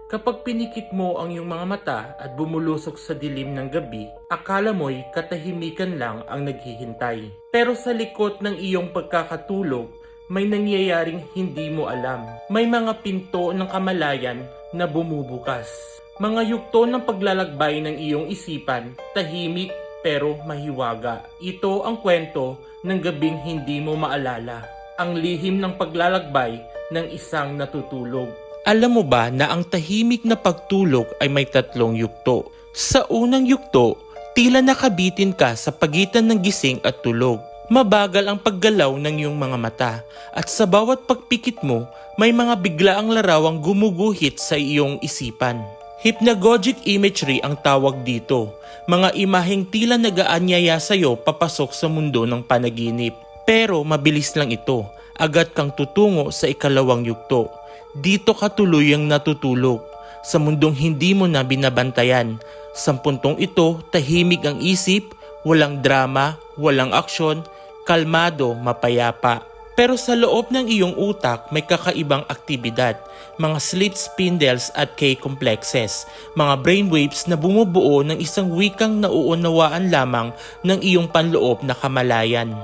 Kapag pinikit mo ang iyong mga mata at bumulusok sa dilim ng gabi, akala mo'y katahimikan lang ang naghihintay. Pero sa likod ng iyong pagkakatulog, may nangyayaring hindi mo alam. May mga pinto ng kamalayan na bumubukas. Mga yugto ng paglalakbay ng iyong isipan, tahimik pero mahiwaga. Ito ang kwento ng gabing hindi mo maalala. Ang lihim ng paglalakbay ng isang natutulog. Alam mo ba na ang tahimik na pagtulog ay may tatlong yugto? Sa unang yugto, tila nakabitin ka sa pagitan ng gising at tulog. Mabagal ang paggalaw ng iyong mga mata at sa bawat pagpikit mo, may mga biglaang larawang gumuguhit sa iyong isipan. Hypnagogic imagery ang tawag dito, mga imaheng tila nag-aanyaya sa iyo papasok sa mundo ng panaginip. Pero mabilis lang ito, agad kang tutungo sa ikalawang yugto. Dito ka tuluyang natutulog, sa mundong hindi mo na binabantayan. Sa puntong ito, tahimik ang isip, walang drama, walang aksyon, kalmado, mapayapa. Pero sa loob ng iyong utak may kakaibang aktibidad, mga sleep spindles at K-complexes, mga brainwaves na bumubuo ng isang wikang nauunawaan lamang ng iyong panloob na kamalayan.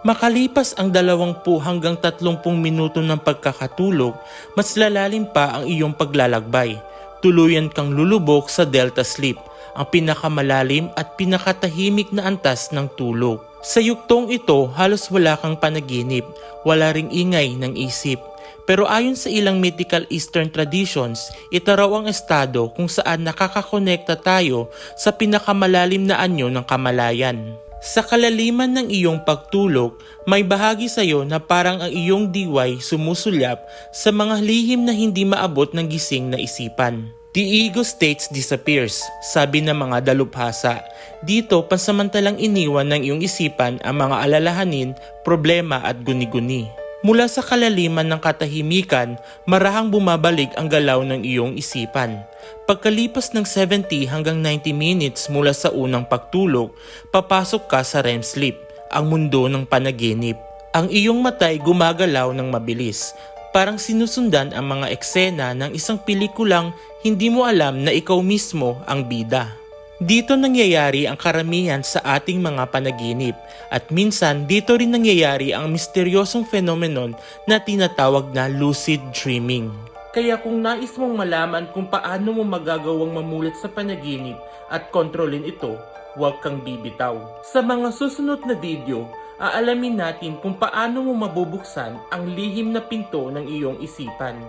Makalipas ang 20 hanggang 30 minuto ng pagkakatulog, mas lalalim pa ang iyong paglalakbay. Tuluyan kang lulubog sa delta sleep, ang pinakamalalim at pinakatahimik na antas ng tulog. Sa yuktong ito, halos wala kang panaginip, wala ring ingay ng isip. Pero ayon sa ilang mythical Eastern traditions, ito raw ang estado kung saan nakakakonekta tayo sa pinakamalalim na anyo ng kamalayan. Sa kalaliman ng iyong pagtulog, may bahagi sa iyo na parang ang iyong diway sumusulyap sa mga lihim na hindi maabot ng gising na isipan. The ego state disappears, sabi ng mga dalubhasa. Dito, pansamantalang iniwan ng iyong isipan ang mga alalahanin, problema at guni-guni. Mula sa kalaliman ng katahimikan, marahang bumabalik ang galaw ng iyong isipan. Pagkalipas ng 70 hanggang 90 minutes mula sa unang pagtulog, papasok ka sa REM sleep, ang mundo ng panaginip. Ang iyong mata ay gumagalaw ng mabilis, parang sinusundan ang mga eksena ng isang pelikulang hindi mo alam na ikaw mismo ang bida. Dito nangyayari ang karamihan sa ating mga panaginip at minsan dito rin nangyayari ang misteryosong phenomenon na tinatawag na lucid dreaming. Kaya kung nais mong malaman kung paano mo magagawang mamulat sa panaginip at kontrolin ito, huwag kang bibitaw. Sa mga susunod na video, aalamin natin kung paano mo mabubuksan ang lihim na pinto ng iyong isipan.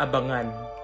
Abangan!